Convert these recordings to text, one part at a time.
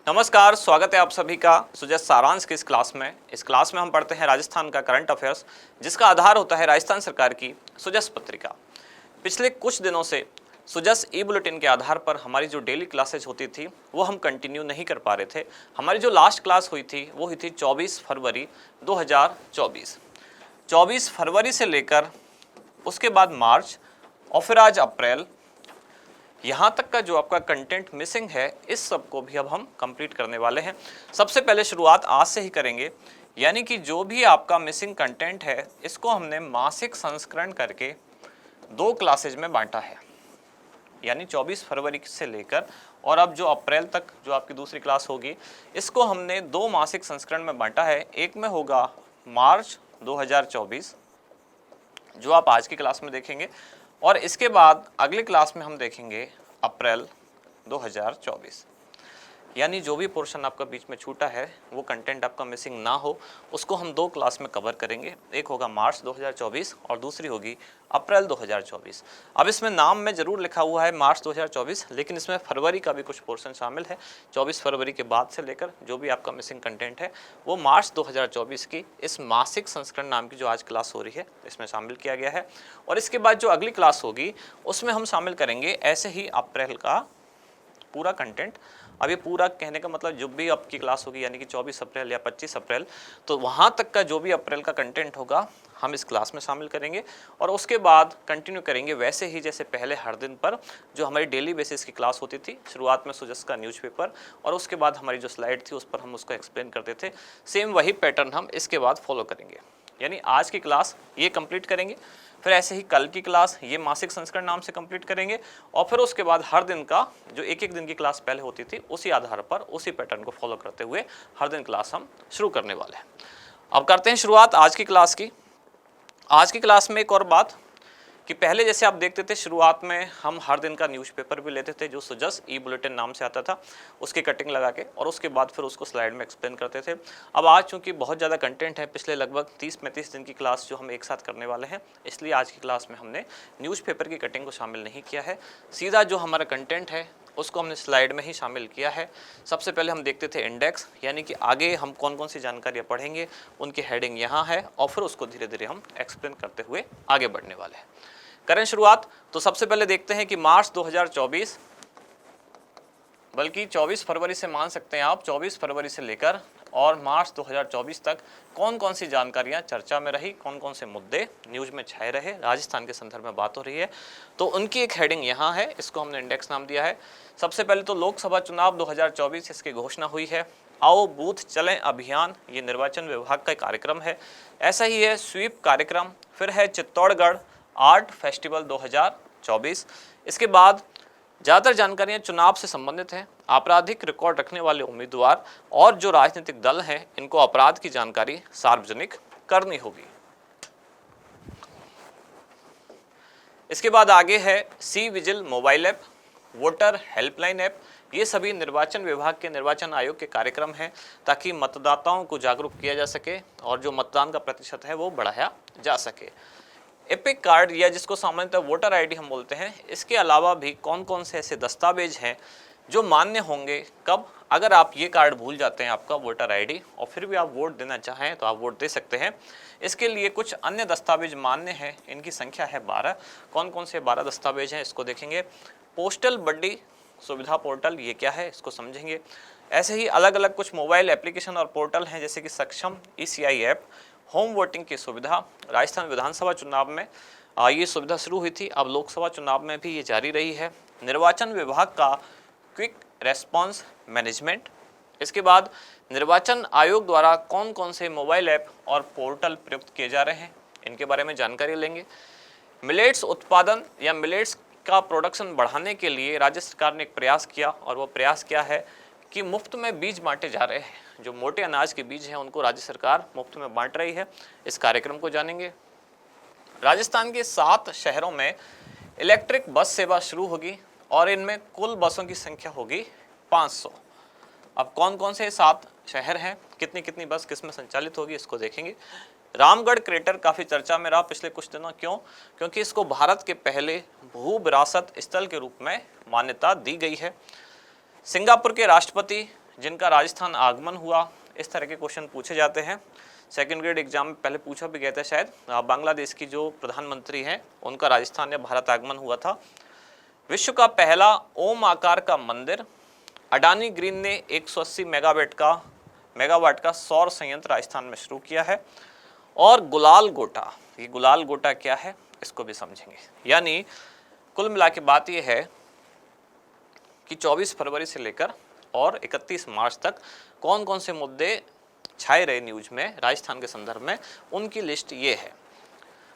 नमस्कार, स्वागत है आप सभी का सुजस सारांश की इस क्लास में। इस क्लास में हम पढ़ते हैं राजस्थान का करंट अफेयर्स, जिसका आधार होता है राजस्थान सरकार की सुजस पत्रिका। पिछले कुछ दिनों से सुजस ई बुलेटिन के आधार पर हमारी जो डेली क्लासेज होती थी वो हम कंटिन्यू नहीं कर पा रहे थे। हमारी जो लास्ट क्लास हुई थी वो हुई थी 24 फरवरी 2024। 24 फरवरी से लेकर उसके बाद मार्च और फिर आज अप्रैल, यहाँ तक का जो आपका कंटेंट मिसिंग है, इस सब को भी अब हम कंप्लीट करने वाले हैं। सबसे पहले शुरुआत आज से ही करेंगे, यानी कि जो भी आपका मिसिंग कंटेंट है इसको हमने मासिक संस्करण करके 2 क्लासेज में बांटा है, यानी 24 फरवरी से लेकर और अब जो अप्रैल तक जो आपकी दूसरी क्लास होगी, इसको हमने 2 मासिक संस्करण में बांटा है। एक में होगा मार्च 2024 जो आप आज की क्लास में देखेंगे, और इसके बाद अगली क्लास में हम देखेंगे अप्रैल 2024। यानी जो भी पोर्शन आपका बीच में छूटा है, वो कंटेंट आपका मिसिंग ना हो, उसको हम 2 क्लास में कवर करेंगे। एक होगा मार्च 2024 और दूसरी होगी अप्रैल 2024। अब इसमें नाम में ज़रूर लिखा हुआ है मार्च 2024, लेकिन इसमें फरवरी का भी कुछ पोर्शन शामिल है। 24 फरवरी के बाद से लेकर जो भी आपका मिसिंग कंटेंट है वो मार्च 2024 की इस मासिक संस्करण नाम की जो आज क्लास हो रही है इसमें शामिल किया गया है। और इसके बाद जो अगली क्लास होगी उसमें हम शामिल करेंगे ऐसे ही अप्रैल का पूरा कंटेंट। अब ये पूरा कहने का मतलब जो भी आपकी क्लास होगी, यानी कि 24 अप्रैल या 25 अप्रैल, तो वहाँ तक का जो भी अप्रैल का कंटेंट होगा हम इस क्लास में शामिल करेंगे। और उसके बाद कंटिन्यू करेंगे वैसे ही जैसे पहले हर दिन पर जो हमारी डेली बेसिस की क्लास होती थी। शुरुआत में सुजस का न्यूज़पेपर और उसके बाद हमारी जो स्लाइड थी उस पर हम उसको एक्सप्लेन करते थे। सेम वही पैटर्न हम इसके बाद फॉलो करेंगे, यानी आज की क्लास ये कंप्लीट करेंगे, फिर ऐसे ही कल की क्लास ये मासिक संस्करण नाम से कंप्लीट करेंगे, और फिर उसके बाद हर दिन का जो एक एक दिन की क्लास पहले होती थी उसी आधार पर उसी पैटर्न को फॉलो करते हुए हर दिन क्लास हम शुरू करने वाले हैं। अब करते हैं शुरुआत आज की क्लास की। आज की क्लास में एक और बात कि पहले जैसे आप देखते थे शुरुआत में हम हर दिन का न्यूज़पेपर भी लेते थे जो सुजस ई बुलेटिन नाम से आता था, उसकी कटिंग लगा के, और उसके बाद फिर उसको स्लाइड में एक्सप्लेन करते थे। अब आज चूंकि बहुत ज़्यादा कंटेंट है, पिछले लगभग 30-35 दिन की क्लास जो हम एक साथ करने वाले हैं, इसलिए आज की क्लास में हमने न्यूज़पेपर की कटिंग को शामिल नहीं किया है। सीधा जो हमारा कंटेंट है उसको हमने स्लाइड में ही शामिल किया है। सबसे पहले हम देखते थे इंडेक्स, यानी कि आगे हम कौन कौन सी जानकारियाँ पढ़ेंगे उनकी हेडिंग यहाँ है, और फिर उसको धीरे धीरे हम एक्सप्लेन करते हुए आगे बढ़ने वाले हैं। करें शुरुआत। तो सबसे पहले देखते हैं कि मार्च 2024, बल्कि 24 फरवरी से मान सकते हैं आप, 24 फरवरी से लेकर और मार्च 2024 तक कौन कौन सी जानकारियां चर्चा में रही, कौन कौन से मुद्दे न्यूज़ में छाए रहे, राजस्थान के संदर्भ में बात हो रही है, तो उनकी एक हेडिंग यहाँ है, इसको हमने इंडेक्स नाम दिया है। सबसे पहले तो लोकसभा चुनाव 2024 इसकी घोषणा हुई है। आओ बूथ चलें अभियान, ये निर्वाचन विभाग का कार्यक्रम है। ऐसा ही है स्वीप कार्यक्रम, फिर है चित्तौड़गढ़ आर्ट फेस्टिवल 2024। इसके बाद ज़्यादातर जानकारियाँ चुनाव से संबंधित हैं। आपराधिक रिकॉर्ड रखने वाले उम्मीदवार और जो राजनीतिक दल हैं इनको अपराध की जानकारी सार्वजनिक करनी होगी। इसके बाद आगे है C vigil mobile app, voter helpline app. ये सभी निर्वाचन विभाग के निर्वाचन आयोग के कार्यक्रम हैं ताकि मतदाताओं को जागरूक किया जा सके और जो मतदान का प्रतिशत है वो बढ़ाया जा सके। एपिक कार्ड या जिसको सामान्यतः वोटर आईडी हम बोलते हैं, इसके अलावा भी कौन कौन से ऐसे दस्तावेज हैं जो मान्य होंगे, कब अगर आप ये कार्ड भूल जाते हैं आपका वोटर आईडी और फिर भी आप वोट देना चाहें तो आप वोट दे सकते हैं। इसके लिए कुछ अन्य दस्तावेज मान्य हैं, इनकी संख्या है 12। कौन कौन से 12 दस्तावेज हैं इसको देखेंगे। पोस्टल बड्डी सुविधा पोर्टल, ये क्या है इसको समझेंगे। ऐसे ही अलग अलग कुछ मोबाइल एप्लीकेशन और पोर्टल हैं जैसे कि सक्षम ECI ऐप, होम वोटिंग की सुविधा। राजस्थान विधानसभा चुनाव में ये सुविधा शुरू हुई थी, अब लोकसभा चुनाव में भी ये जारी रही है। निर्वाचन विभाग का क्विक रेस्पॉन्स मैनेजमेंट। इसके बाद निर्वाचन आयोग द्वारा कौन कौन से मोबाइल ऐप और पोर्टल प्रयुक्त किए जा रहे हैं, इनके बारे में जानकारी लेंगे। मिलेट्स उत्पादन या मिलेट्स का प्रोडक्शन बढ़ाने के लिए राज्य सरकार ने एक प्रयास किया, और वो प्रयास क्या है कि मुफ्त में बीज बांटे जा रहे हैं। जो मोटे अनाज के बीज हैं उनको राज्य सरकार मुफ्त में बांट रही है, इस कार्यक्रम को जानेंगे। राजस्थान के 7 शहरों में इलेक्ट्रिक बस सेवा शुरू होगी और इनमें कुल बसों की संख्या होगी 500। अब कौन कौन से 7 शहर हैं, कितनी कितनी बस किस में संचालित होगी, इसको देखेंगे। रामगढ़ क्रेटर काफ़ी चर्चा में रहा पिछले कुछ दिनों, क्यों? क्योंकि इसको भारत के पहले भू विरासत स्थल के रूप में मान्यता दी गई है। सिंगापुर के राष्ट्रपति जिनका राजस्थान आगमन हुआ, इस तरह के क्वेश्चन पूछे जाते हैं। सेकंड ग्रेड एग्जाम में पहले पूछा भी गया था शायद। बांग्लादेश की जो प्रधानमंत्री हैं उनका राजस्थान या भारत आगमन हुआ था। विश्व का पहला ओम आकार का मंदिर, अडानी ग्रीन ने 180 मेगावाट का सौर संयंत्र राजस्थान में शुरू किया है। और गुलाल गोटा, ये गुलाल गोटा क्या है इसको भी समझेंगे। यानी कुल मिला के बात यह है कि 24 फरवरी से लेकर और 31 मार्च तक कौन कौन से मुद्दे छाए रहे न्यूज में राजस्थान के संदर्भ में, उनकी लिस्ट ये है।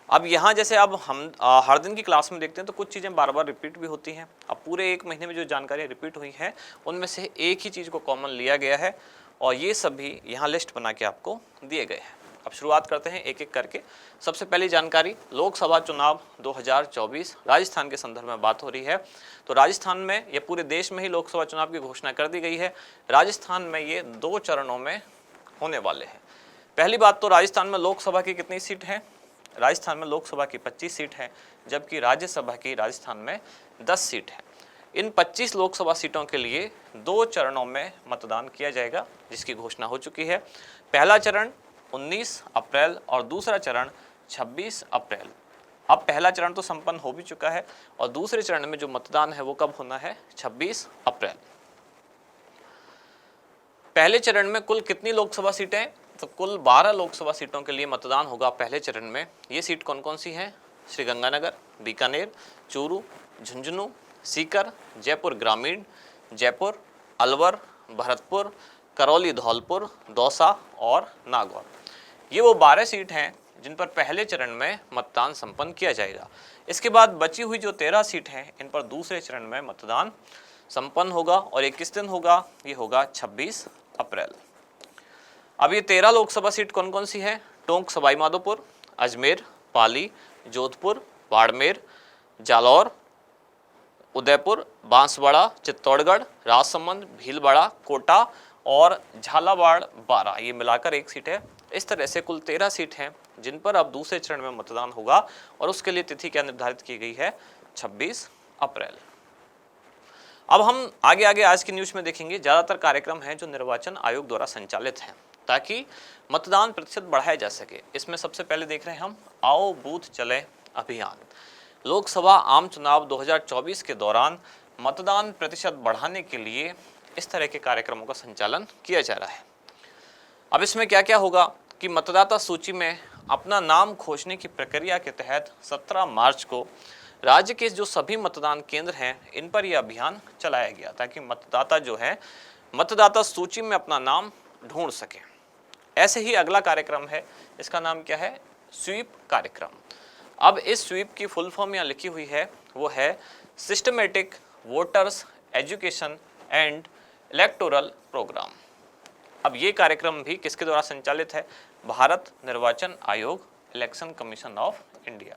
अब यहाँ जैसे अब हम हर दिन की क्लास में देखते हैं तो कुछ चीज़ें बार बार रिपीट भी होती हैं। अब पूरे एक महीने में जो जानकारी रिपीट हुई है उनमें से एक ही चीज़ को कॉमन लिया गया है और ये सभी यहाँ लिस्ट बना के आपको दिए गए हैं। अब शुरुआत करते हैं एक एक करके। सबसे पहली जानकारी, लोकसभा चुनाव 2024 राजस्थान के संदर्भ में बात हो रही है। तो राजस्थान में, या पूरे देश में ही लोकसभा चुनाव की घोषणा कर दी गई है। राजस्थान में ये 2 चरणों में होने वाले हैं। पहली बात तो राजस्थान में लोकसभा की कितनी सीट है? राजस्थान में लोकसभा की 25 सीट है, जबकि राज्यसभा की राजस्थान में 10 सीट है। इन 25 लोकसभा सीटों के लिए 2 चरणों में मतदान किया जाएगा, जिसकी घोषणा हो चुकी है। पहला चरण 19 अप्रैल और दूसरा चरण 26 अप्रैल। अब पहला चरण तो संपन्न हो भी चुका है और दूसरे चरण में जो मतदान है वो कब होना है? 26 अप्रैल। पहले चरण में कुल कितनी लोकसभा सीटें? तो कुल 12 लोकसभा सीटों के लिए मतदान होगा पहले चरण में। ये सीट कौन कौन सी हैं? श्रीगंगानगर, बीकानेर, चूरू, झुंझुनू, सीकर, जयपुर ग्रामीण, जयपुर, अलवर, भरतपुर, करौली धौलपुर, दौसा और नागौर। ये वो 12 सीट हैं जिन पर पहले चरण में मतदान संपन्न किया जाएगा। इसके बाद बची हुई जो 13 सीट हैं इन पर दूसरे चरण में मतदान संपन्न होगा और ये किस दिन होगा? ये होगा 26 अप्रैल। अब ये 13 लोकसभा सीट कौन कौन सी है? टोंक सवाईमाधोपुर, अजमेर, पाली, जोधपुर, बाड़मेर, जालौर, उदयपुर, बांसवाड़ा, चित्तौड़गढ़, राजसमंद, भीलवाड़ा, कोटा और झालावाड़ 12, ये मिलाकर एक सीट है। इस तरह से कुल 13 सीट हैं जिन पर अब दूसरे चरण में मतदान होगा और उसके लिए तिथि क्या निर्धारित की गई है? 26 अप्रैल। अब हम आगे आगे आज की न्यूज में देखेंगे ज़्यादातर कार्यक्रम हैं जो निर्वाचन आयोग द्वारा संचालित हैं ताकि मतदान प्रतिशत बढ़ाया जा सके। इसमें सबसे पहले देख रहे हैं हम आओ बूथ चले अभियान। लोकसभा आम चुनाव 2024 के दौरान मतदान प्रतिशत बढ़ाने के लिए इस तरह के कार्यक्रमों का संचालन किया जा रहा है। अब इसमें क्या क्या होगा कि मतदाता सूची में अपना नाम खोजने की प्रक्रिया के तहत 17 मार्च को राज्य के जो सभी मतदान केंद्र हैं इन पर यह अभियान चलाया गया ताकि मतदाता जो है मतदाता सूची में अपना नाम ढूंढ सके। ऐसे ही अगला कार्यक्रम है, इसका नाम क्या है? स्वीप कार्यक्रम। अब इस स्वीप की फुल फॉर्म यहाँ लिखी हुई है, वो है systematic voters education and electoral programme. अब ये कार्यक्रम भी किसके द्वारा संचालित है? भारत निर्वाचन आयोग, election commission of India.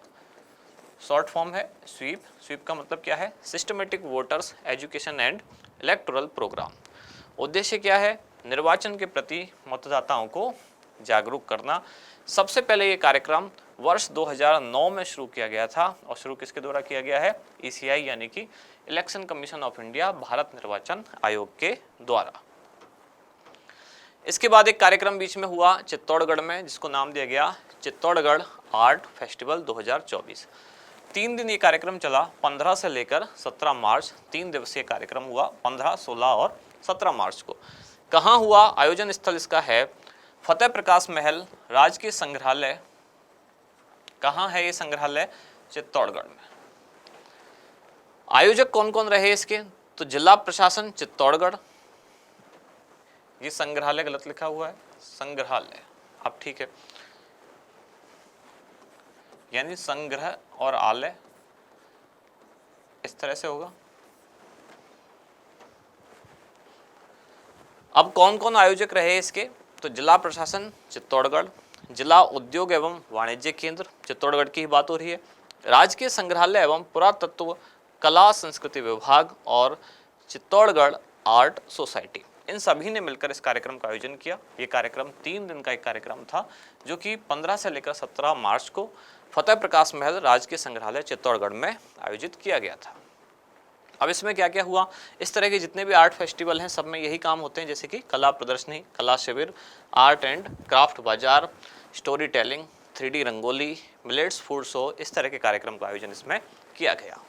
Short form है स्वीप। स्वीप का मतलब क्या है? Systematic voters education and electoral programme. उद्देश्य क्या है? निर्वाचन के प्रति मतदाताओं को जागरूक करना। सबसे पहले ये कार्यक्रम वर्ष 2009 में शुरू किया गया था और शुरू किसके द्वारा किया गया है? ECI यानी कि election commission of India, Bharat निर्वाचन आयोग के द्वारा। इसके बाद एक कार्यक्रम बीच में हुआ चित्तौड़गढ़ में जिसको नाम दिया गया चित्तौड़गढ़ आर्ट फेस्टिवल 2024। 3 दिन ये कार्यक्रम चला, 15 से लेकर 17 मार्च 3 दिवसीय कार्यक्रम हुआ, 15, 16 और 17 मार्च को। कहाँ हुआ? आयोजन स्थल इसका है फतेह प्रकाश महल राजकीय संग्रहालय। कहाँ है ये संग्रहालय? चित्तौड़गढ़ में। आयोजक कौन कौन रहे इसके? तो जिला प्रशासन चित्तौड़गढ़। ये संग्रहालय गलत लिखा हुआ है, संग्रहालय। अब ठीक है, यानी संग्रह और आलय इस तरह से होगा। अब कौन कौन आयोजक रहे इसके? तो जिला प्रशासन चित्तौड़गढ़, जिला उद्योग एवं वाणिज्य केंद्र चित्तौड़गढ़ की ही बात हो रही है, राजकीय संग्रहालय एवं पुरातत्व कला संस्कृति विभाग और चित्तौड़गढ़ आर्ट सोसाइटी। इन सभी ने मिलकर इस कार्यक्रम का आयोजन किया। ये कार्यक्रम 3 दिन का एक कार्यक्रम था जो कि 15 से लेकर 17 मार्च को फतेह प्रकाश महल राजकीय संग्रहालय चित्तौड़गढ़ में आयोजित किया गया था। अब इसमें क्या क्या हुआ, इस तरह के जितने भी आर्ट फेस्टिवल हैं सब में यही काम होते हैं, जैसे कि कला प्रदर्शनी, कला शिविर, आर्ट एंड क्राफ्ट बाजार, story telling, 3D rangoli, millets food show, इस तरह के कार्यक्रम का आयोजन इसमें किया गया।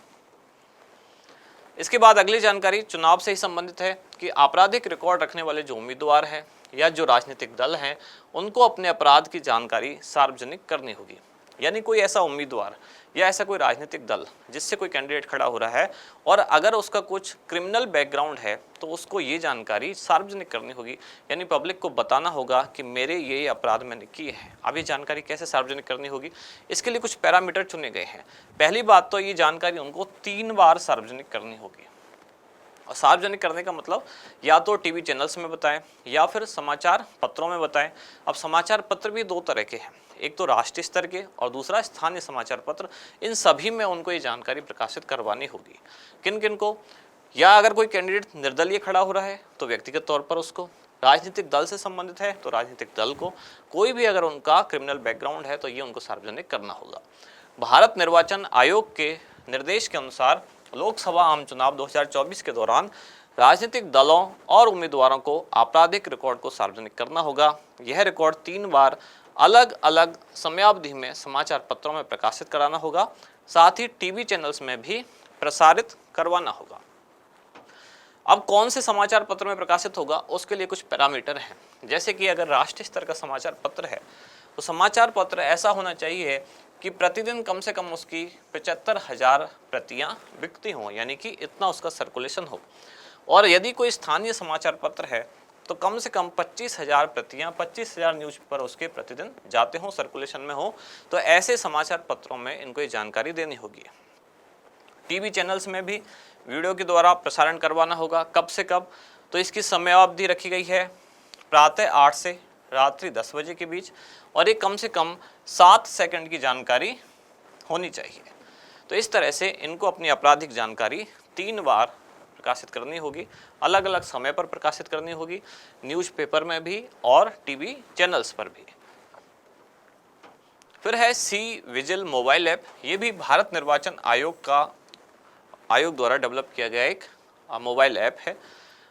इसके बाद अगली जानकारी चुनाव से ही संबंधित है कि आपराधिक रिकॉर्ड रखने वाले जो उम्मीदवार हैं या जो राजनीतिक दल हैं उनको अपने अपराध की जानकारी सार्वजनिक करनी होगी। यानी कोई ऐसा उम्मीदवार या ऐसा कोई राजनीतिक दल जिससे कोई कैंडिडेट खड़ा हो रहा है और अगर उसका कुछ क्रिमिनल बैकग्राउंड है तो उसको ये जानकारी सार्वजनिक करनी होगी, यानी पब्लिक को बताना होगा कि मेरे ये अपराध मैंने किए हैं। अब ये जानकारी कैसे सार्वजनिक करनी होगी, इसके लिए कुछ पैरामीटर चुने गए हैं। पहली बात तो ये जानकारी उनको 3 बार सार्वजनिक करनी होगी। और सार्वजनिक करने का मतलब या तो टीवी चैनल्स में बताएं या फिर समाचार पत्रों में बताएं। अब समाचार पत्र भी 2 तरह के हैं, एक तो राष्ट्रीय स्तर के और दूसरा स्थानीय समाचार पत्र। इन सभी में उनको ये जानकारी प्रकाशित करवानी होगी। किन किन को, या अगर कोई कैंडिडेट निर्दलीय खड़ा हो रहा है तो व्यक्तिगत तौर पर उसको, राजनीतिक दल से संबंधित है तो राजनीतिक दल को, कोई भी अगर उनका क्रिमिनल बैकग्राउंड है तो ये उनको सार्वजनिक करना होगा। भारत निर्वाचन आयोग के निर्देश के अनुसार लोकसभा आम चुनाव 2024 के दौरान राजनीतिक दलों और उम्मीदवारों को आपराधिक रिकॉर्ड को सार्वजनिक करना होगा। यह रिकॉर्ड 3 बार अलग अलग समयावधि में समाचार पत्रों में प्रकाशित कराना होगा, साथ ही टीवी चैनल्स में भी प्रसारित करवाना होगा। अब कौन से समाचार पत्र में प्रकाशित होगा उसके लिए कुछ पैरामीटर हैं, जैसे कि अगर राष्ट्रीय स्तर का समाचार पत्र है तो समाचार पत्र ऐसा होना चाहिए कि प्रतिदिन कम से कम उसकी 75,000 प्रतियां बिकती हों, यानी कि इतना उसका सर्कुलेशन हो। और यदि कोई स्थानीय समाचार पत्र है तो कम से कम 25,000 प्रतियां, 25,000 न्यूज़पेपर उसके प्रतिदिन जाते हों, सर्कुलेशन में हो। तो ऐसे समाचार पत्रों में इनको ये जानकारी देनी होगी। टीवी चैनल्स में भी वीडियो के द्वारा प्रसारण करवाना होगा। कब से कब, तो इसकी समयावधि रखी गई है प्रातः 8 से रात्रि 10 बजे के बीच, और ये कम से कम 7 सेकंड की जानकारी होनी चाहिए। तो इस तरह से इनको अपनी आपराधिक जानकारी 3 बार प्रकाशित करनी होगी, अलग अलग समय पर प्रकाशित करनी होगी, न्यूज़पेपर में भी और टीवी चैनल्स पर भी। फिर है सी विजिल मोबाइल ऐप। ये भी भारत निर्वाचन आयोग द्वारा डेवलप किया गया एक मोबाइल ऐप है।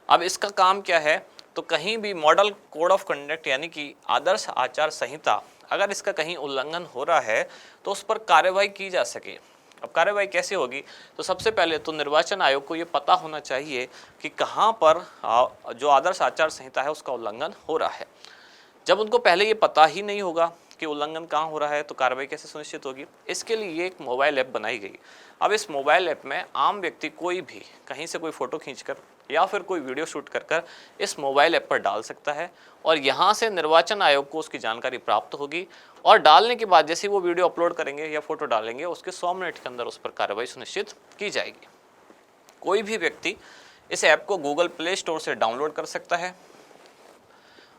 अब इसका काम क्या है, तो कहीं भी मॉडल कोड ऑफ कंडक्ट यानी कि आदर्श आचार संहिता अगर इसका कहीं उल्लंघन हो रहा है तो उस पर कार्रवाई की जा सके। अब कार्रवाई कैसे होगी, तो सबसे पहले तो निर्वाचन आयोग को ये पता होना चाहिए कि कहाँ पर जो आदर्श आचार संहिता है उसका उल्लंघन हो रहा है। जब उनको पहले ये पता ही नहीं होगा कि उल्लंघन कहाँ हो रहा है तो कार्रवाई कैसे सुनिश्चित होगी। इसके लिए ये एक मोबाइल ऐप बनाई गई। अब इस मोबाइल ऐप में आम व्यक्ति कोई भी कहीं से कोई फ़ोटो खींचकर या फिर कोई वीडियो शूट कर इस मोबाइल ऐप पर डाल सकता है, और यहाँ से निर्वाचन आयोग को उसकी जानकारी प्राप्त होगी। और डालने के बाद जैसे वो वीडियो अपलोड करेंगे या फोटो डालेंगे उसके 100 मिनट के अंदर उस पर कार्रवाई सुनिश्चित की जाएगी। कोई भी व्यक्ति इस ऐप को गूगल प्ले स्टोर से डाउनलोड कर सकता है,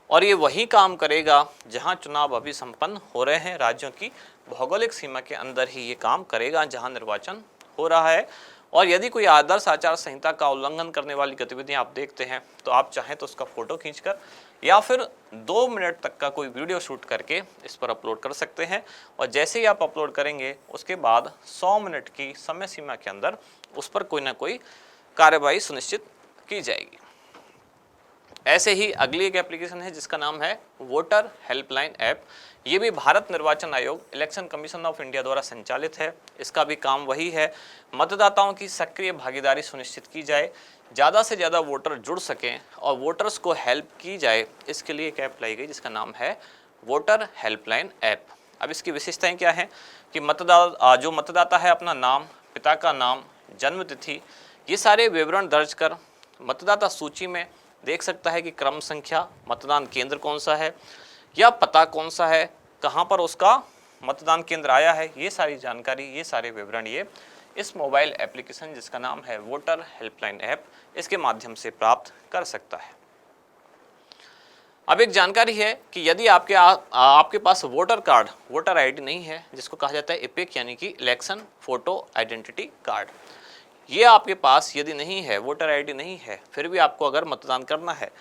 और ये वही काम करेगा जहां चुनाव अभी संपन्न हो रहे हैं। राज्यों की भौगोलिक सीमा के अंदर ही ये काम करेगा जहां निर्वाचन हो रहा है। और यदि कोई आदर्श आचार संहिता का उल्लंघन करने वाली गतिविधियां आप देखते हैं तो आप चाहें तो उसका फोटो खींचकर या फिर 2 मिनट तक का कोई वीडियो शूट करके इस पर अपलोड कर सकते हैं, और जैसे ही आप अपलोड करेंगे उसके बाद 100 मिनट की समय सीमा के अंदर उस पर कोई ना कोई कार्रवाई सुनिश्चित की जाएगी। ऐसे ही अगली एक एप्लीकेशन है जिसका नाम है वोटर हेल्पलाइन ऐप। ये भी भारत निर्वाचन आयोग इलेक्शन कमीशन ऑफ इंडिया द्वारा संचालित है। इसका भी काम वही है, मतदाताओं की सक्रिय भागीदारी सुनिश्चित की जाए, ज़्यादा से ज़्यादा वोटर जुड़ सकें और वोटर्स को हेल्प की जाए। इसके लिए एक ऐप लाई गई जिसका नाम है वोटर हेल्पलाइन ऐप। अब इसकी विशेषताएं क्या हैं कि जो मतदाता है अपना नाम, पिता का नाम, जन्म तिथि, ये सारे विवरण दर्ज कर मतदाता सूची में देख सकता है कि क्रम संख्या, मतदान केंद्र कौन सा है या पता कौन सा है, कहाँ पर उसका मतदान केंद्र आया है। ये सारी जानकारी, ये सारे विवरण ये इस मोबाइल एप्लीकेशन जिसका नाम है वोटर हेल्पलाइन ऐप, इसके माध्यम से प्राप्त कर सकता है। अब एक जानकारी है कि यदि आपके पास वोटर कार्ड, वोटर आईडी नहीं है, जिसको कहा जाता है इपिक यानी कि इलेक्शन फोटो आइडेंटिटी कार्ड, ये आपके पास यदि नहीं है, वोटर आईडी नहीं है, फिर भी आपको अगर मतदान करना है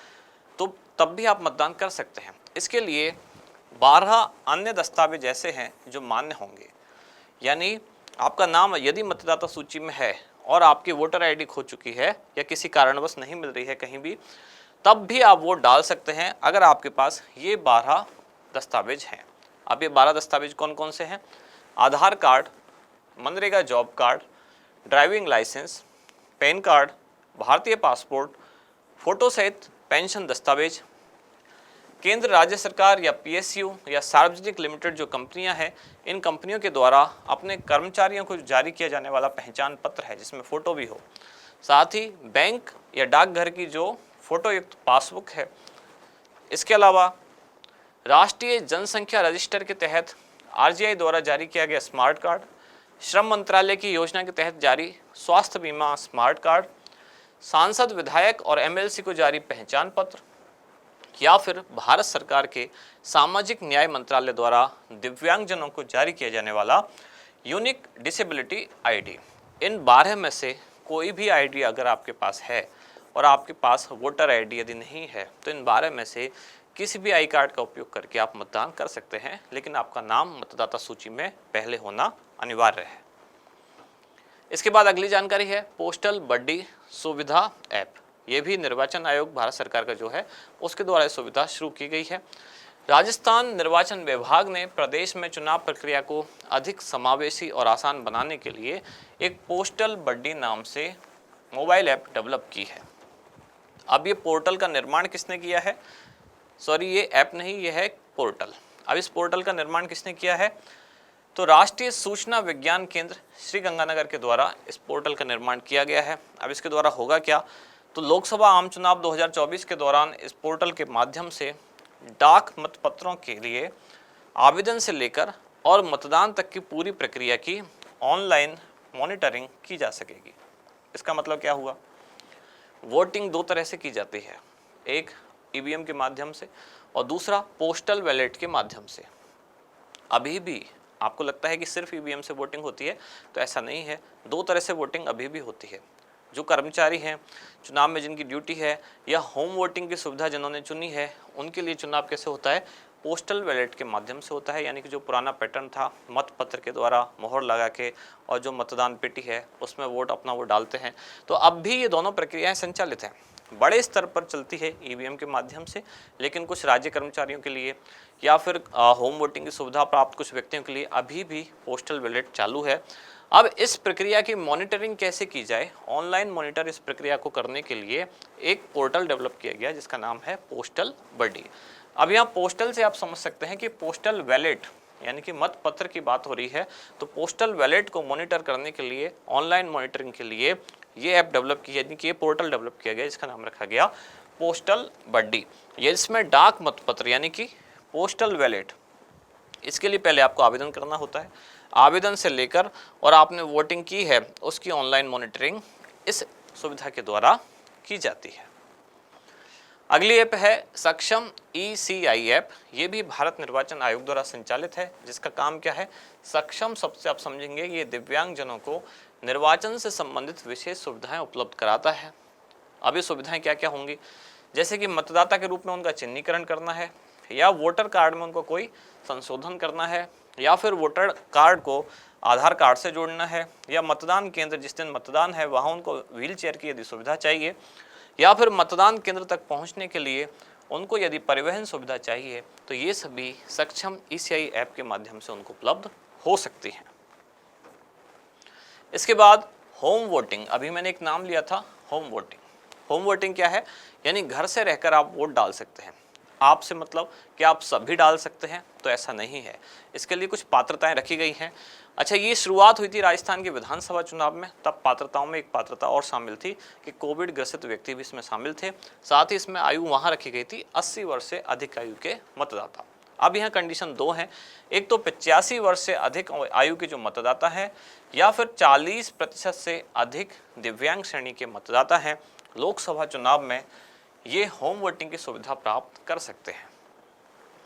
तो तब भी आप मतदान कर सकते हैं। इसके लिए 12 अन्य दस्तावेज ऐसे हैं जो मान्य होंगे। यानी आपका नाम यदि मतदाता सूची में है और आपकी वोटर आईडी खो चुकी है या किसी कारणवश नहीं मिल रही है कहीं भी, तब भी आप वोट डाल सकते हैं अगर आपके पास ये 12 दस्तावेज हैं। अब ये 12 दस्तावेज कौन कौन से हैं? Aadhaar card, MNREGA job card, driving licence, PAN card, भारतीय पासपोर्ट, फोटो सहित पेंशन दस्तावेज, केंद्र राज्य सरकार या पीएसयू या सार्वजनिक लिमिटेड जो कंपनियां हैं, इन कंपनियों के द्वारा अपने कर्मचारियों को जारी किया जाने वाला पहचान पत्र है जिसमें फ़ोटो भी हो, साथ ही बैंक या डाकघर की जो फ़ोटो युक्त पासबुक है। इसके अलावा राष्ट्रीय जनसंख्या रजिस्टर के तहत आरजीआई द्वारा जारी किया गया स्मार्ट कार्ड, श्रम मंत्रालय की योजना के तहत जारी स्वास्थ्य बीमा स्मार्ट कार्ड, सांसद विधायक और एमएलसी को जारी पहचान पत्र, या फिर भारत सरकार के सामाजिक न्याय मंत्रालय द्वारा दिव्यांगजनों को जारी किया जाने वाला यूनिक डिसेबिलिटी आईडी। इन 12 में से कोई भी आईडी अगर आपके पास है और आपके पास वोटर आईडी यदि नहीं है, तो इन 12 में से किसी भी आई कार्ड का उपयोग करके आप मतदान कर सकते हैं, लेकिन आपका नाम मतदाता सूची में पहले होना अनिवार्य है। इसके बाद अगली जानकारी है पोस्टल बड्डी सुविधा ऐप। ये भी निर्वाचन आयोग भारत सरकार का जो है उसके द्वारा सुविधा शुरू की गई है। राजस्थान निर्वाचन विभाग ने प्रदेश में चुनाव प्रक्रिया को अधिक समावेशी और आसान बनाने के लिए एक पोस्टल बड्डी नाम से मोबाइल ऐप डेवलप की है। अब ये पोर्टल का निर्माण किसने किया है? सॉरी, ये ऐप नहीं, ये है पोर्टल। अब इस पोर्टल का निर्माण किसने किया है? तो राष्ट्रीय सूचना विज्ञान केंद्र श्रीगंगानगर के द्वारा इस पोर्टल का निर्माण किया गया है। अब इसके द्वारा होगा क्या? तो लोकसभा आम चुनाव 2024 के दौरान इस पोर्टल के माध्यम से डाक मतपत्रों के लिए आवेदन से लेकर और मतदान तक की पूरी प्रक्रिया की ऑनलाइन मॉनिटरिंग की जा सकेगी। इसका मतलब क्या हुआ? वोटिंग 2 तरह से की जाती है, एक ईवीएम के माध्यम से और दूसरा पोस्टल बैलेट के माध्यम से। अभी भी आपको लगता है कि सिर्फ ईवीएम से वोटिंग होती है, तो ऐसा नहीं है। 2 तरह से वोटिंग अभी भी होती है। जो कर्मचारी हैं, चुनाव में जिनकी ड्यूटी है या होम वोटिंग की सुविधा जिन्होंने चुनी है, उनके लिए चुनाव कैसे होता है? पोस्टल बैलेट के माध्यम से होता है। यानी कि जो पुराना पैटर्न था, मतपत्र के द्वारा मोहर लगा के और जो मतदान पेटी है उसमें वोट अपना वो डालते हैं, तो अब भी ये दोनों प्रक्रियाएं संचालित हैं। बड़े स्तर पर चलती है ईवीएम के माध्यम से, लेकिन कुछ राज्य कर्मचारियों के लिए या फिर होम वोटिंग की सुविधा प्राप्त कुछ व्यक्तियों के लिए अभी भी पोस्टल बैलेट चालू है। अब इस प्रक्रिया की मॉनिटरिंग कैसे की जाए? ऑनलाइन मॉनिटर इस प्रक्रिया को करने के लिए एक पोर्टल डेवलप किया गया जिसका नाम है पोस्टल बड्डी। अब यहाँ पोस्टल से आप समझ सकते हैं कि पोस्टल बैलेट यानी कि मतपत्र की बात हो रही है, तो पोस्टल बैलेट को मॉनिटर करने के लिए, ऑनलाइन मॉनिटरिंग के लिए ये ऐप डेवलप की, यानी कि ये पोर्टल डेवलप किया गया जिसका नाम रखा गया पोस्टल बड्डी। ये इसमें डाक मतपत्र यानी कि पोस्टल बैलेट, इसके लिए पहले आपको आवेदन करना होता है। आवेदन से लेकर और आपने वोटिंग की है उसकी ऑनलाइन मॉनिटरिंग इस सुविधा के द्वारा की जाती है। अगली ऐप है सक्षम ECI ऐप। ये भी भारत निर्वाचन आयोग द्वारा संचालित है, जिसका काम क्या है? सक्षम शब्द से आप समझेंगे ये दिव्यांगजनों को निर्वाचन से संबंधित विशेष सुविधाएं उपलब्ध कराता है। अब ये सुविधाएं क्या क्या होंगी? जैसे कि मतदाता के रूप में उनका चिन्हीकरण करना है, या वोटर कार्ड में उनको कोई संशोधन करना है, या फिर वोटर कार्ड को आधार कार्ड से जोड़ना है, या मतदान केंद्र जिस दिन मतदान है वहाँ उनको व्हील चेयर की यदि सुविधा चाहिए, या फिर मतदान केंद्र तक पहुँचने के लिए उनको यदि परिवहन सुविधा चाहिए, तो ये सभी सक्षम ECI ऐप के माध्यम से उनको उपलब्ध हो सकती हैं। इसके बाद होम वोटिंग। अभी मैंने एक नाम लिया था होम वोटिंग। होम वोटिंग क्या है? यानी घर से रहकर आप वोट डाल सकते हैं। आपसे मतलब कि आप सभी डाल सकते हैं, तो ऐसा नहीं है। इसके लिए कुछ पात्रताएं रखी गई हैं। अच्छा, ये शुरुआत हुई थी राजस्थान के विधानसभा चुनाव में, तब पात्रताओं में एक पात्रता और शामिल थी कि कोविड ग्रसित व्यक्ति भी इसमें शामिल थे। साथ ही इसमें आयु वहाँ रखी गई थी 80 वर्ष से अधिक आयु के मतदाता। अब यहाँ कंडीशन 2 हैं, एक तो 85 वर्ष से अधिक आयु के जो मतदाता हैं, या फिर 40% से अधिक दिव्यांग श्रेणी के मतदाता हैं, लोकसभा चुनाव में ये होम वोटिंग की सुविधा प्राप्त कर सकते हैं।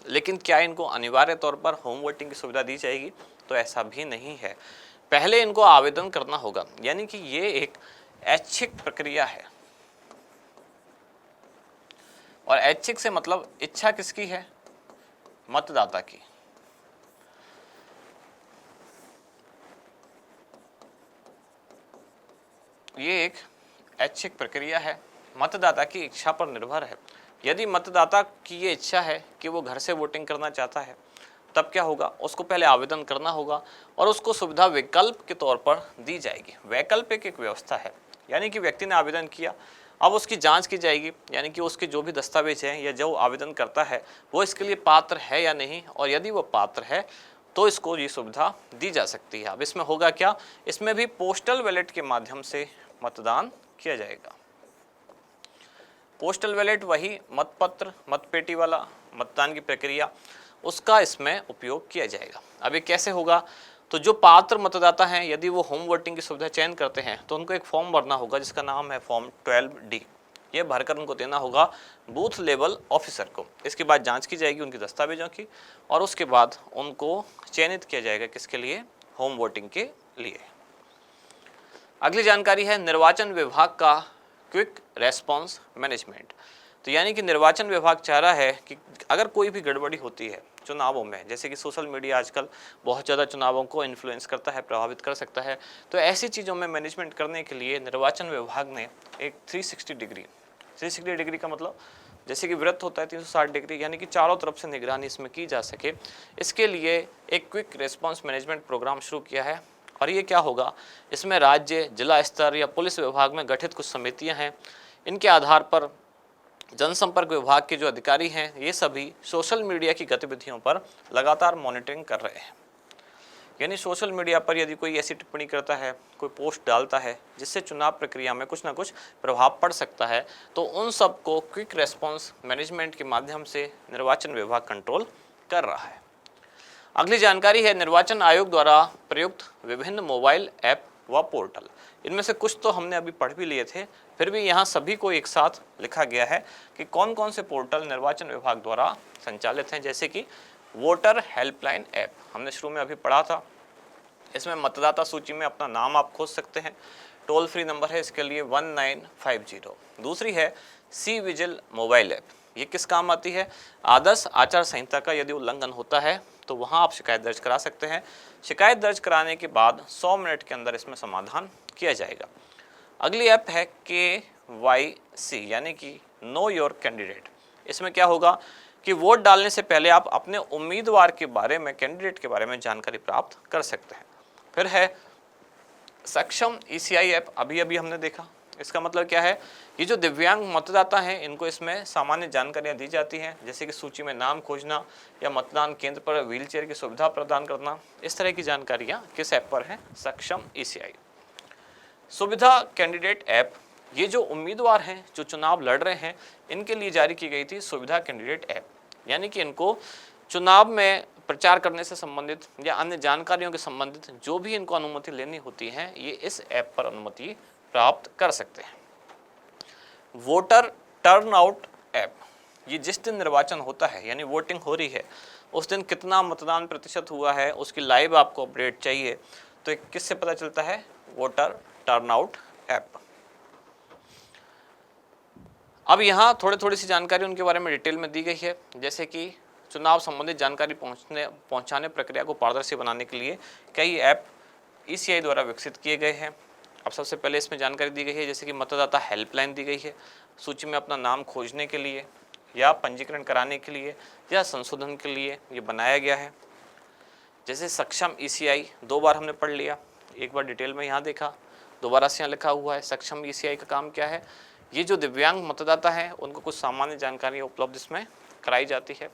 लेकिन क्या इनको अनिवार्य तौर पर होम वोटिंग की सुविधा दी जाएगी? तो ऐसा भी नहीं है। पहले इनको आवेदन करना होगा, यानी कि ये एक ऐच्छिक प्रक्रिया है। और ऐच्छिक से मतलब इच्छा किसकी है? मतदाता की। ये एक ऐच्छिक प्रक्रिया है, मतदाता की इच्छा पर निर्भर है। यदि मतदाता की ये इच्छा है कि वो घर से वोटिंग करना चाहता है, तब क्या होगा, उसको पहले आवेदन करना होगा और उसको सुविधा विकल्प के तौर पर दी जाएगी। वैकल्पिक एक व्यवस्था है, यानी कि व्यक्ति ने आवेदन किया, अब उसकी जांच की जाएगी, यानी कि उसके जो भी दस्तावेज हैं या जो आवेदन करता है वो इसके लिए पात्र है या नहीं, और यदि वो पात्र है तो इसको ये सुविधा दी जा सकती है। अब इसमें होगा क्या, इसमें भी पोस्टल बैलेट के माध्यम से मतदान किया जाएगा। पोस्टल बैलेट वही मतपत्र, मतपेटी वाला मतदान की प्रक्रिया, उसका इसमें उपयोग किया जाएगा। अब ये कैसे होगा, तो जो पात्र मतदाता हैं यदि वो होम वोटिंग की सुविधा चयन करते हैं तो उनको एक फॉर्म भरना होगा जिसका नाम है फॉर्म 12D। ये भरकर उनको देना होगा बूथ लेवल ऑफिसर को। इसके बाद जांच की जाएगी उनकी दस्तावेजों की और उसके बाद उनको चयनित किया जाएगा किसके लिए, होम वोटिंग के लिए। अगली जानकारी है निर्वाचन विभाग का क्विक रेस्पॉन्स मैनेजमेंट। तो यानी कि निर्वाचन विभाग चाह रहा है कि अगर कोई भी गड़बड़ी होती है चुनावों में, जैसे कि सोशल मीडिया आजकल बहुत ज़्यादा चुनावों को इन्फ्लुएंस करता है, प्रभावित कर सकता है, तो ऐसी चीज़ों में मैनेजमेंट करने के लिए निर्वाचन विभाग ने एक 360 डिग्री का मतलब जैसे कि वृत्त होता है 360 डिग्री, यानी कि चारों तरफ से निगरानी इसमें की जा सके, इसके लिए एक क्विक रेस्पॉन्स मैनेजमेंट प्रोग्राम शुरू किया है। और ये क्या होगा, इसमें राज्य, जिला स्तर या पुलिस विभाग में गठित कुछ समितियां हैं, इनके आधार पर जनसंपर्क विभाग के जो अधिकारी हैं ये सभी सोशल मीडिया की गतिविधियों पर लगातार मॉनिटरिंग कर रहे हैं। यानी सोशल मीडिया पर यदि कोई ऐसी टिप्पणी करता है, कोई पोस्ट डालता है जिससे चुनाव प्रक्रिया में कुछ ना कुछ प्रभाव पड़ सकता है, तो उन सब को क्विक रेस्पॉन्स मैनेजमेंट के माध्यम से निर्वाचन विभाग कंट्रोल कर रहा है। अगली जानकारी है निर्वाचन आयोग द्वारा प्रयुक्त विभिन्न मोबाइल ऐप व पोर्टल। इनमें से कुछ तो हमने अभी पढ़ भी लिए थे, फिर भी यहाँ सभी को एक साथ लिखा गया है कि कौन कौन से पोर्टल निर्वाचन विभाग द्वारा संचालित हैं। जैसे कि वोटर हेल्पलाइन ऐप हमने शुरू में अभी पढ़ा था, इसमें मतदाता सूची में अपना नाम आप खोज सकते हैं, टोल फ्री नंबर है इसके लिए 1950। दूसरी है सी विजिल मोबाइल ऐप, ये किस काम आती है, आदर्श आचार संहिता का यदि उल्लंघन होता है तो वहाँ आप शिकायत दर्ज करा सकते हैं। शिकायत दर्ज कराने के बाद 100 मिनट के अंदर इसमें समाधान किया जाएगा। अगली ऐप है KYC यानी कि नो योर कैंडिडेट। इसमें क्या होगा कि वोट डालने से पहले आप अपने उम्मीदवार के बारे में, कैंडिडेट के बारे में जानकारी प्राप्त कर सकते हैं। फिर है सक्षम ECI ऐप, अभी अभी हमने देखा। इसका मतलब क्या है, ये जो दिव्यांग मतदाता हैं इनको इसमें सामान्य जानकारियां दी जाती हैं, जैसे कि सूची में नाम खोजना या मतदान केंद्र पर व्हीलचेयर की सुविधा प्रदान करना। इस तरह की जानकारियां किस ऐप पर हैं, सक्षम ECI। सुविधा कैंडिडेट ऐप, ये जो उम्मीदवार हैं जो चुनाव लड़ रहे हैं इनके लिए जारी की गई थी सुविधा कैंडिडेट ऐप, यानी कि इनको चुनाव में प्रचार करने से संबंधित या अन्य जानकारियों के संबंधित जो भी इनको अनुमति लेनी होती है ये इस ऐप पर अनुमति प्राप्त कर सकते हैं। वोटर टर्नआउट ऐप, ये जिस दिन निर्वाचन होता है यानी वोटिंग हो रही है उस दिन कितना मतदान प्रतिशत हुआ है उसकी लाइव आपको अपडेट चाहिए, तो किससे पता चलता है, वोटर टर्नआउट ऐप। अब यहाँ थोड़ी सी जानकारी उनके बारे में डिटेल में दी गई है, जैसे कि चुनाव संबंधित जानकारी पहुँचाने प्रक्रिया को पारदर्शी बनाने के लिए कई ऐप ECI द्वारा विकसित किए गए हैं। अब सबसे पहले इसमें जानकारी दी गई है जैसे कि मतदाता हेल्पलाइन दी गई है, सूची में अपना नाम खोजने के लिए या पंजीकरण कराने के लिए या संशोधन के लिए ये बनाया गया है। जैसे सक्षम ECI 2 बार हमने पढ़ लिया, एक बार डिटेल में यहाँ देखा, दोबारा से यहाँ लिखा हुआ है। सक्षम ECI का काम क्या है, ये जो दिव्यांग मतदाता हैं उनको कुछ सामान्य जानकारी उपलब्ध इसमें कराई जाती है।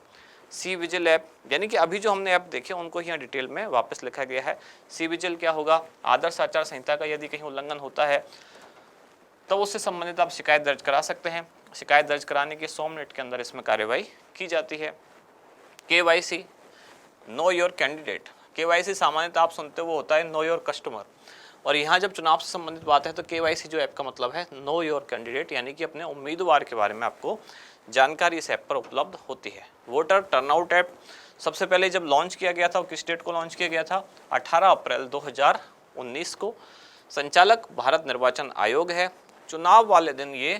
सी विजिल ऐप, यानी कि अभी जो हमने ऐप देखे उनको यहाँ डिटेल में वापस लिखा गया है। सी विजिल क्या होगा, आदर्श आचार संहिता का यदि कहीं उल्लंघन होता है तो उससे संबंधित आप शिकायत दर्ज करा सकते हैं। शिकायत दर्ज कराने के 100 मिनट के अंदर इसमें कार्यवाही की जाती है। KYC know your candidate, KYC सामान्यतः आप सुनते हो वो होता है नो योर कस्टमर, और यहाँ जब चुनाव से संबंधित बात है तो KYC जो ऐप का मतलब है नो योर कैंडिडेट, यानी कि अपने उम्मीदवार के बारे में आपको जानकारी इस ऐप पर उपलब्ध होती है। वोटर टर्नआउट ऐप सबसे पहले जब लॉन्च किया गया था, किस डेट को लॉन्च किया गया था, 18 अप्रैल 2019 को। संचालक भारत निर्वाचन आयोग है। चुनाव वाले दिन ये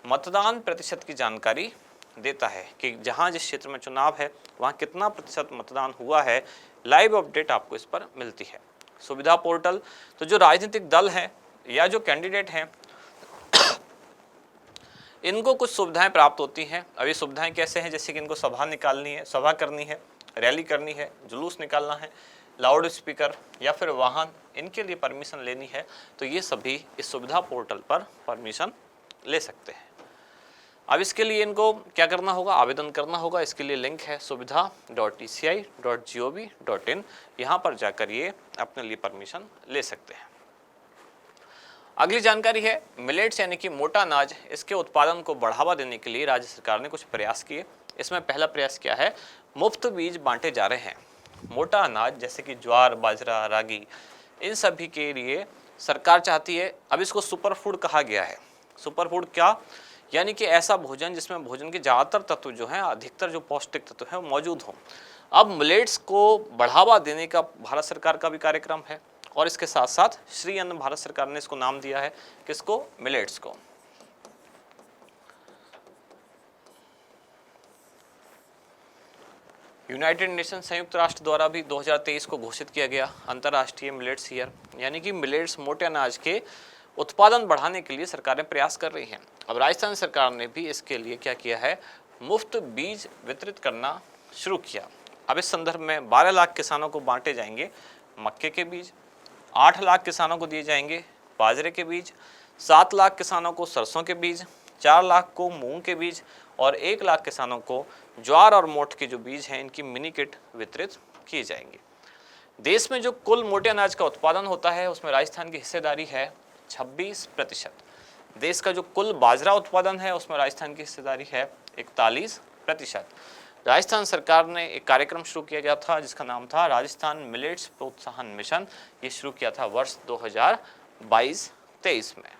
मतदान प्रतिशत की जानकारी देता है कि जहां जिस क्षेत्र में चुनाव है वहां कितना प्रतिशत मतदान हुआ है, लाइव अपडेट आपको इस पर मिलती है। सुविधा पोर्टल, तो जो राजनीतिक दल हैं या जो कैंडिडेट हैं इनको कुछ सुविधाएं प्राप्त होती हैं। अब ये सुविधाएं कैसे हैं, जैसे कि इनको सभा निकालनी है, सभा करनी है, रैली करनी है, जुलूस निकालना है, लाउड स्पीकर या फिर वाहन, इनके लिए परमिशन लेनी है, तो ये सभी इस सुविधा पोर्टल पर परमिशन ले सकते हैं। अब इसके लिए इनको क्या करना होगा, आवेदन करना होगा। इसके लिए लिंक है suvidha.tci.gov.in, यहाँ पर जाकर ये अपने लिए परमिशन ले सकते हैं। अगली जानकारी है मिलेट्स यानी कि मोटा अनाज, इसके उत्पादन को बढ़ावा देने के लिए राज्य सरकार ने कुछ प्रयास किए। इसमें पहला प्रयास क्या है, मुफ्त बीज बांटे जा रहे हैं। मोटा अनाज जैसे कि ज्वार, बाजरा, रागी, इन सभी के लिए सरकार चाहती है, अब इसको सुपर फूड कहा गया है। सुपर फूड क्या, यानी कि ऐसा भोजन जिसमें भोजन के ज़्यादातर तत्व जो हैं, अधिकतर जो पौष्टिक तत्व हैं वो मौजूद हों। अब मिलेट्स को बढ़ावा देने का भारत सरकार का भी कार्यक्रम है और इसके साथ साथ श्री अन्न भारत सरकार ने इसको नाम दिया है, किसको, मिलेट्स को। यूनाइटेड नेशन संयुक्त राष्ट्र द्वारा भी 2023 को घोषित किया गया अंतर्राष्ट्रीय मिलेट्स ईयर, यानी कि मिलेट्स मोटे अनाज के उत्पादन बढ़ाने के लिए सरकारें प्रयास कर रही हैं। अब राजस्थान सरकार ने भी इसके लिए क्या किया है, मुफ्त बीज वितरित करना शुरू किया। अब इस संदर्भ में 12 लाख किसानों को बांटे जाएंगे मक्के के बीज, 8 लाख किसानों को दिए जाएंगे बाजरे के बीज, 7 लाख किसानों को सरसों के बीज, 4 लाख को मूंग के बीज और 1 लाख किसानों को ज्वार और मोठ के जो बीज हैं इनकी मिनी किट वितरित किए जाएंगे। देश में जो कुल मोटे अनाज का उत्पादन होता है उसमें राजस्थान की हिस्सेदारी है 26%। देश का जो कुल बाजरा उत्पादन है उसमें राजस्थान की हिस्सेदारी है 41%। राजस्थान सरकार ने एक कार्यक्रम शुरू किया गया था जिसका नाम था राजस्थान मिलेट्स प्रोत्साहन मिशन। ये शुरू किया था वर्ष 2022-23 में।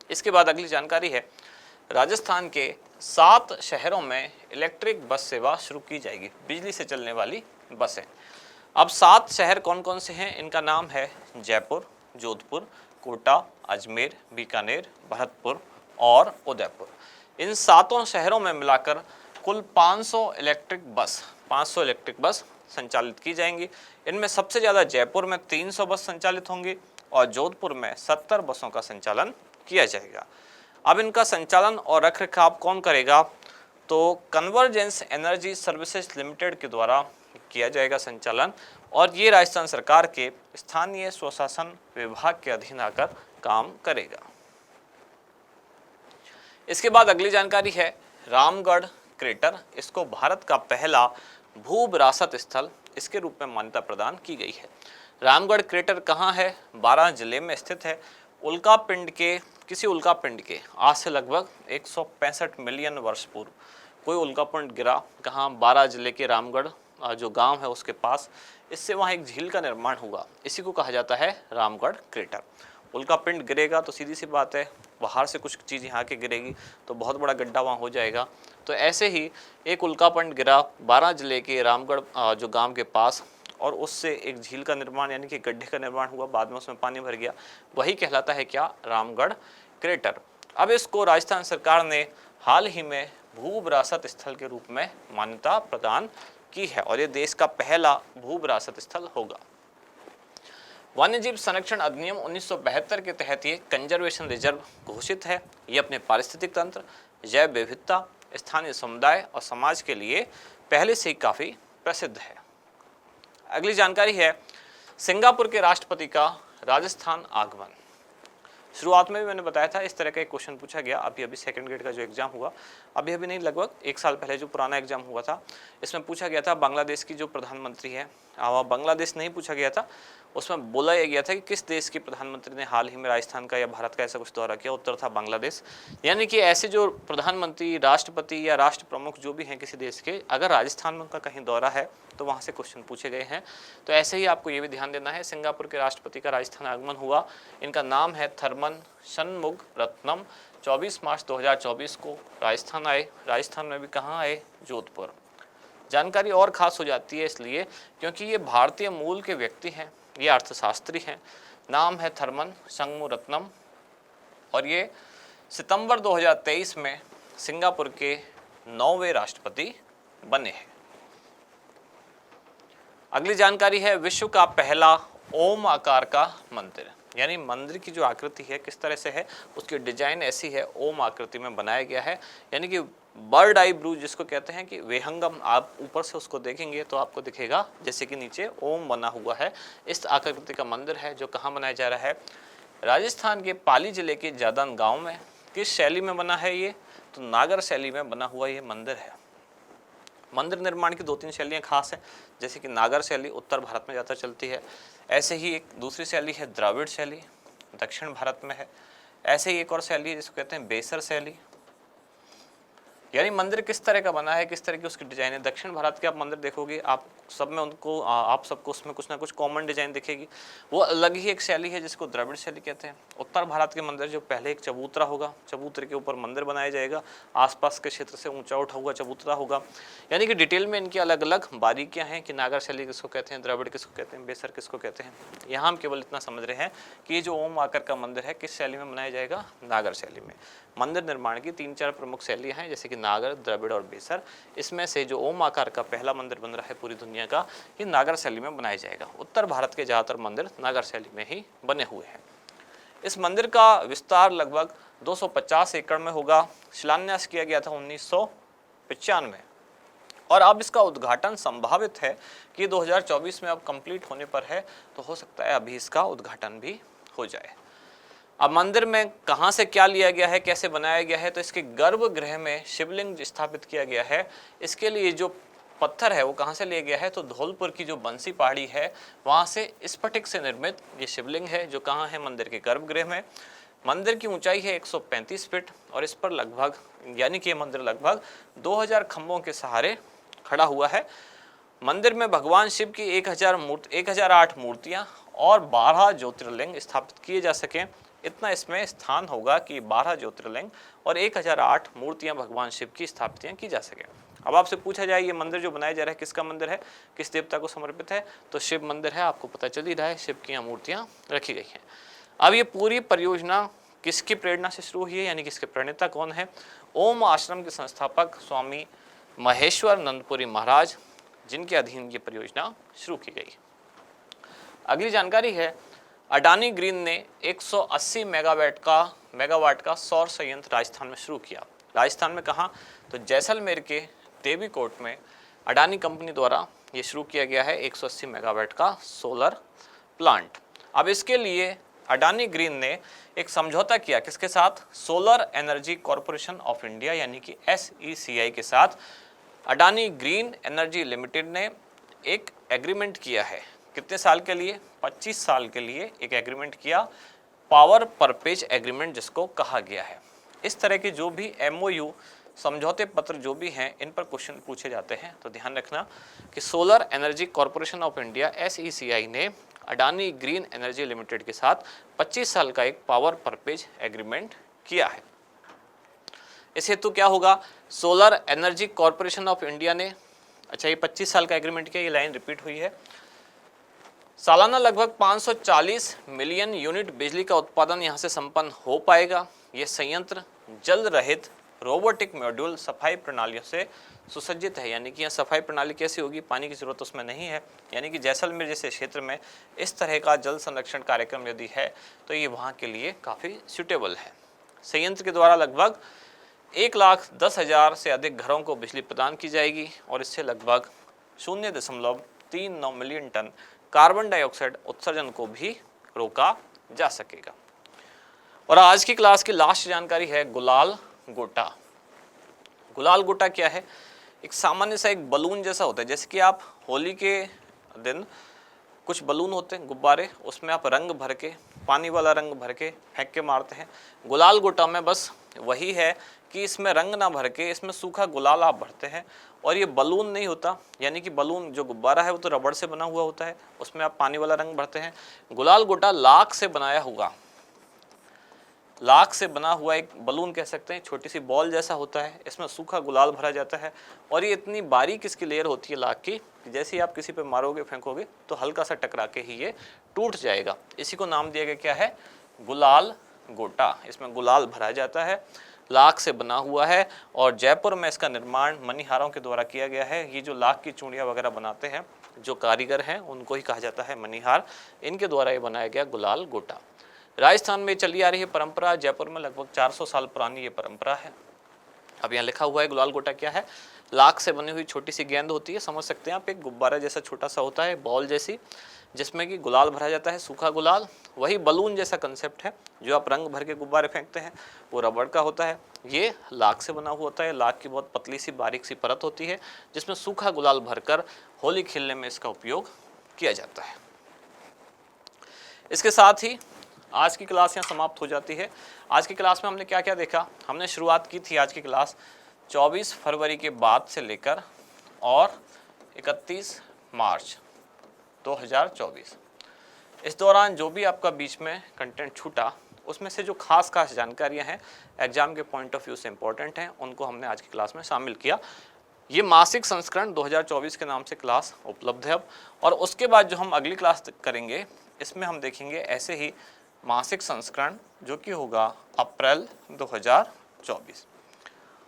इसके बाद अगली जानकारी है राजस्थान के 7 शहरों में इलेक्ट्रिक बस सेवा शुरू की जाएगी, बिजली से चलने वाली बसें। अब 7 शहर कौन कौन से हैं, इनका नाम है जयपुर, जोधपुर, कोटा, अजमेर, बीकानेर, भरतपुर और उदयपुर। इन 7 शहरों में मिलाकर कुल 500 इलेक्ट्रिक बस संचालित की जाएंगी। इनमें सबसे ज़्यादा जयपुर में 300 बस संचालित होंगी और जोधपुर में 70 बसों का संचालन किया जाएगा। अब इनका संचालन और रखरखाव कौन करेगा, तो कन्वर्जेंस एनर्जी सर्विसेज लिमिटेड के द्वारा किया जाएगा संचालन, और ये राजस्थान सरकार के स्थानीय स्वशासन विभाग के अधीन आकर काम करेगा। इसके बाद अगली जानकारी है रामगढ़ क्रेटर, इसको भारत का पहला भू विरासत स्थल इसके रूप में मान्यता प्रदान की गई है। रामगढ़ क्रेटर कहाँ है, बारां जिले में स्थित है। किसी उल्कापिंड के आज से लगभग 165 मिलियन वर्ष पूर्व कोई उल्कापिंड गिरा, कहाँ, बारां जिले के रामगढ़ जो गांव है उसके पास। इससे वहाँ एक झील का निर्माण हुआ, इसी को कहा जाता है रामगढ़ क्रेटर। उल्कापिंड गिरेगा तो सीधी सी बात है बाहर से कुछ चीज़ यहाँ के गिरेगी तो बहुत बड़ा गड्ढा वहाँ हो जाएगा। तो ऐसे ही एक उल्कापिंड गिरा बारां जिले के रामगढ़ जो गांव के पास, और उससे एक झील का निर्माण यानी कि गड्ढे का निर्माण हुआ, बाद में उसमें पानी भर गया, वही कहलाता है क्या, रामगढ़ क्रेटर। अब इसको राजस्थान सरकार ने हाल ही में भू विरासत स्थल के रूप में मान्यता प्रदान की है और ये देश का पहला भू विरासत स्थल होगा। वन्यजीव संरक्षण अधिनियम 1972 के तहत ये कंजर्वेशन रिजर्व घोषित है। ये अपने पारिस्थितिक तंत्र, जैव विविधता, स्थानीय समुदाय और समाज के लिए पहले से ही काफ़ी प्रसिद्ध है। अगली जानकारी है सिंगापुर के राष्ट्रपति का राजस्थान आगमन। शुरुआत में भी मैंने बताया था इस तरह का एक क्वेश्चन पूछा गया। अभी सेकंड ग्रेड का जो एग्जाम हुआ, अभी नहीं, लगभग 1 साल पहले जो पुराना एग्जाम हुआ था, इसमें पूछा गया था बांग्लादेश की जो प्रधानमंत्री है, वहाँ बांग्लादेश नहीं पूछा गया था, उसमें बोला गया था कि किस देश की प्रधानमंत्री ने हाल ही में राजस्थान का या भारत का ऐसा कुछ दौरा किया। उत्तर था बांग्लादेश। यानी कि ऐसे जो प्रधानमंत्री, राष्ट्रपति या राष्ट्र प्रमुख जो भी हैं किसी देश के, अगर राजस्थान में उनका कहीं दौरा है तो वहाँ से क्वेश्चन पूछे गए हैं। तो ऐसे ही आपको ये भी ध्यान देना है, सिंगापुर के राष्ट्रपति का राजस्थान आगमन हुआ। इनका नाम है थर्मन षणमुगरत्नम। 24 मार्च 2024 को राजस्थान आए। राजस्थान में भी कहाँ आए, जोधपुर। जानकारी और खास हो जाती है इसलिए क्योंकि ये भारतीय मूल के व्यक्ति हैं, ये अर्थशास्त्री हैं। नाम है थर्मन षणमुगरत्नम और ये सितंबर 2023 में सिंगापुर के 9वें राष्ट्रपति बने हैं। अगली जानकारी है विश्व का पहला ओम आकार का मंदिर। यानी मंदिर की जो आकृति है किस तरह से है, उसकी डिजाइन ऐसी है, ओम आकृति में बनाया गया है। यानी कि बर्ड आई ब्रू जिसको कहते हैं कि विहंगम, आप ऊपर से उसको देखेंगे तो आपको दिखेगा जैसे कि नीचे ओम बना हुआ है। इस आकृति का मंदिर है जो कहाँ बनाया जा रहा है, राजस्थान के पाली जिले के जादन गांव में। किस शैली में बना है ये, तो नागर शैली में बना हुआ ये मंदिर है। मंदिर निर्माण की 2-3 शैलियाँ खास हैं, जैसे कि नागर शैली उत्तर भारत में ज़्यादा चलती है, ऐसे ही एक दूसरी शैली है द्रविड़ शैली, दक्षिण भारत में है। ऐसे ही एक और शैली है जिसको कहते हैं बेसर शैली। यानी मंदिर किस तरह का बना है, किस तरह की उसकी डिजाइन है। दक्षिण भारत के आप मंदिर देखोगे, आप सब में उनको आप सबको उसमें कुछ ना कुछ कॉमन डिजाइन दिखेगी, वो अलग ही एक शैली है जिसको द्रविड़ शैली कहते हैं। उत्तर भारत के मंदिर जो पहले एक चबूतरा होगा, चबूतरे के ऊपर मंदिर बनाया जाएगा, आसपास के क्षेत्र से ऊंचा उठा हुआ चबूतरा होगा। यानी कि डिटेल में इनकी अलग अलग बारीकियां हैं कि नागर शैली किसको कहते हैं, द्रविड़ किसको कहते हैं, बेसर किसको कहते हैं। यहाँ हम केवल इतना समझ रहे हैं कि ये जो ओम आकर का मंदिर है किस शैली में बनाया जाएगा, नागर शैली में। मंदिर निर्माण की 3-4 प्रमुख शैलियाँ हैं, जैसे कि नागर, द्रविड़ और बेसर। इसमें से जो ओम आकार का पहला मंदिर बन रहा है पूरी दुनिया का, ये नागर शैली में बनाया जाएगा। उत्तर भारत के ज़्यादातर मंदिर नागर शैली में ही बने हुए हैं। इस मंदिर का विस्तार लगभग 250 एकड़ में होगा। शिलान्यास किया गया था 1995 में, और अब इसका उद्घाटन संभावित है कि 2024 में अब कंप्लीट होने पर है, तो हो सकता है अभी इसका उद्घाटन भी हो जाए। अब मंदिर में कहाँ से क्या लिया गया है, कैसे बनाया गया है, तो इसके गर्भगृह में शिवलिंग स्थापित किया गया है। इसके लिए जो पत्थर है वो कहाँ से लिया गया है, तो धौलपुर की जो बंसी पहाड़ी है वहाँ से स्फटिक से निर्मित ये शिवलिंग है, जो कहाँ है, मंदिर के गर्भगृह में। मंदिर की ऊंचाई है 135 फीट, और इस पर लगभग, यानी कि ये मंदिर लगभग 2000 खंभों के सहारे खड़ा हुआ है। मंदिर में भगवान शिव की 1008 मूर्तियाँ और 12 ज्योतिर्लिंग स्थापित किए जा सकें, इतना इसमें स्थान होगा कि 12 ज्योतिर्लिंग और 1008 मूर्तियां भगवान शिव की स्थापित की जा सके। अब आपसे पूछा जाए ये मंदिर जो बनाया जा रहा है किसका मंदिर है, किस देवता को समर्पित है, तो शिव मंदिर है। आपको पता चल ही रहा है, शिव की यहाँ मूर्तियां रखी गई हैं। अब ये पूरी परियोजना किसकी प्रेरणा से शुरू हुई है, यानी कि इसके प्रणेता कौन है, ओम आश्रम के संस्थापक स्वामी महेश्वर नंदपुरी महाराज, जिनके अधीन ये परियोजना शुरू की गई। अगली जानकारी है, अडानी ग्रीन ने 180 मेगावाट का सौर संयंत्र राजस्थान में शुरू किया। राजस्थान में कहाँ, तो जैसलमेर के देवीकोट में अडानी कंपनी द्वारा ये शुरू किया गया है 180 मेगावाट का सोलर प्लांट। अब इसके लिए अडानी ग्रीन ने एक समझौता किया, किसके साथ, solar energy corporation of India यानी कि SECI के साथ। अडानी ग्रीन एनर्जी लिमिटेड ने एक एग्रीमेंट किया है, कितने साल के लिए, 25 साल के लिए एक एग्रीमेंट किया, पावर परपेज एग्रीमेंट जिसको कहा गया है। इस तरह के जो भी MOU समझौते पत्र जो भी हैं, इन पर क्वेश्चन पूछे जाते हैं, तो ध्यान रखना कि solar energy corporation of India SECI ने अडानी ग्रीन एनर्जी लिमिटेड के साथ 25 साल का एक पावर परपेज एग्रीमेंट किया है। इस हेतु क्या होगा, solar energy corporation of India ने, अच्छा ये 25 साल का एग्रीमेंट किया, ये लाइन रिपीट हुई है। सालाना लगभग 540 मिलियन यूनिट बिजली का उत्पादन यहाँ से संपन्न हो पाएगा। ये संयंत्र जल रहित रोबोटिक मॉड्यूल सफाई प्रणालियों से सुसज्जित है, यानी कि यहाँ सफाई प्रणाली कैसी होगी, पानी की जरूरत उसमें नहीं है। यानी कि जैसलमेर जैसे क्षेत्र में इस तरह का जल संरक्षण कार्यक्रम यदि है तो ये वहाँ के लिए काफ़ी सूटेबल है। संयंत्र के द्वारा लगभग 1,10,000 से अधिक घरों को बिजली प्रदान की जाएगी, और इससे लगभग 0.39 मिलियन टन कार्बन डाइऑक्साइड उत्सर्जन को भी रोका जा सकेगा। और आज की क्लास की लास्ट जानकारी है गुलाल गोटा। गुलाल गोटा क्या है, एक सामान्य सा एक बलून जैसा होता है, जैसे कि आप होली के दिन कुछ बलून होते हैं, गुब्बारे, उसमें आप रंग भर के, पानी वाला रंग भर के फेंक के मारते हैं। गुलाल गोटा में बस वही है कि इसमें रंग ना भर के इसमें सूखा गुलाल आप भरते हैं, और ये बलून नहीं होता, यानी कि बलून जो गुब्बारा है वो तो रबड़ से बना हुआ होता है, उसमें आप पानी वाला रंग भरते हैं। गुलाल गोटा लाख से बनाया हुआ, लाख से बना हुआ एक बलून कह सकते हैं, छोटी सी बॉल जैसा होता है, इसमें सूखा गुलाल भरा जाता है, और ये इतनी बारीक इसकी लेयर होती है लाख की, जैसे ही आप किसी पे मारोगे फेंकोगे तो हल्का सा टकरा के ही ये टूट जाएगा। इसी को नाम दिया गया क्या है, गुलाल गोटा। इसमें गुलाल भरा जाता है। लाख से बना हुआ है और जयपुर में इसका निर्माण मणिहारों के द्वारा किया गया है। ये जो लाख की चूड़ियाँ वगैरह बनाते हैं जो कारीगर हैं उनको ही कहा जाता है मणिहार, इनके द्वारा ये बनाया गया गुलाल गोटा। राजस्थान में चली आ रही है परंपरा, जयपुर में लगभग 400 साल पुरानी ये परंपरा है। अब यहाँ लिखा हुआ है गुलाल गोटा क्या है, लाख से बनी हुई छोटी सी गेंद होती है, समझ सकते हैं आप, एक गुब्बारा जैसा छोटा सा होता है, बॉल जैसी, जिसमें कि गुलाल भरा जाता है, सूखा गुलाल। वही बलून जैसा कंसेप्ट है, जो आप रंग भर के गुब्बारे फेंकते हैं वो रबड़ का होता है। ये लाख से बना हुआ होता है, लाख की बहुत पतली सी बारीक सी परत होती है जिसमें सूखा गुलाल भरकर होली खेलने में इसका उपयोग किया जाता है। इसके साथ ही आज की क्लास यहाँ समाप्त हो जाती है। आज की क्लास में हमने क्या क्या देखा, हमने शुरुआत की थी आज की क्लास 24 फरवरी के बाद से लेकर और 31 मार्च 2024। इस दौरान जो भी आपका बीच में कंटेंट छूटा उसमें से जो खास जानकारियां हैं एग्जाम के पॉइंट ऑफ व्यू से इंपॉर्टेंट हैं, उनको हमने आज की क्लास में शामिल किया। ये मासिक संस्करण 2024 के नाम से क्लास उपलब्ध है अब, और उसके बाद जो हम अगली क्लास करेंगे इसमें हम देखेंगे ऐसे ही मासिक संस्करण जो कि होगा अप्रैल 2024।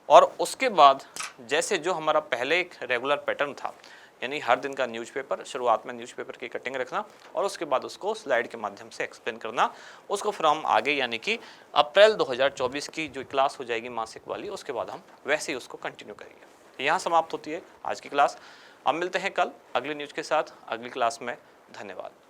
और उसके बाद जैसे जो हमारा पहले एक रेगुलर पैटर्न था, यानी हर दिन का न्यूज़पेपर, शुरुआत में न्यूज़पेपर की कटिंग रखना और उसके बाद उसको स्लाइड के माध्यम से एक्सप्लेन करना, उसको फिर हम आगे यानी कि अप्रैल 2024 की जो क्लास हो जाएगी मासिक वाली, उसके बाद हम वैसे ही उसको कंटिन्यू करेंगे। यहाँ समाप्त होती है आज की क्लास। अब मिलते हैं कल अगली न्यूज़ के साथ अगली क्लास में। धन्यवाद।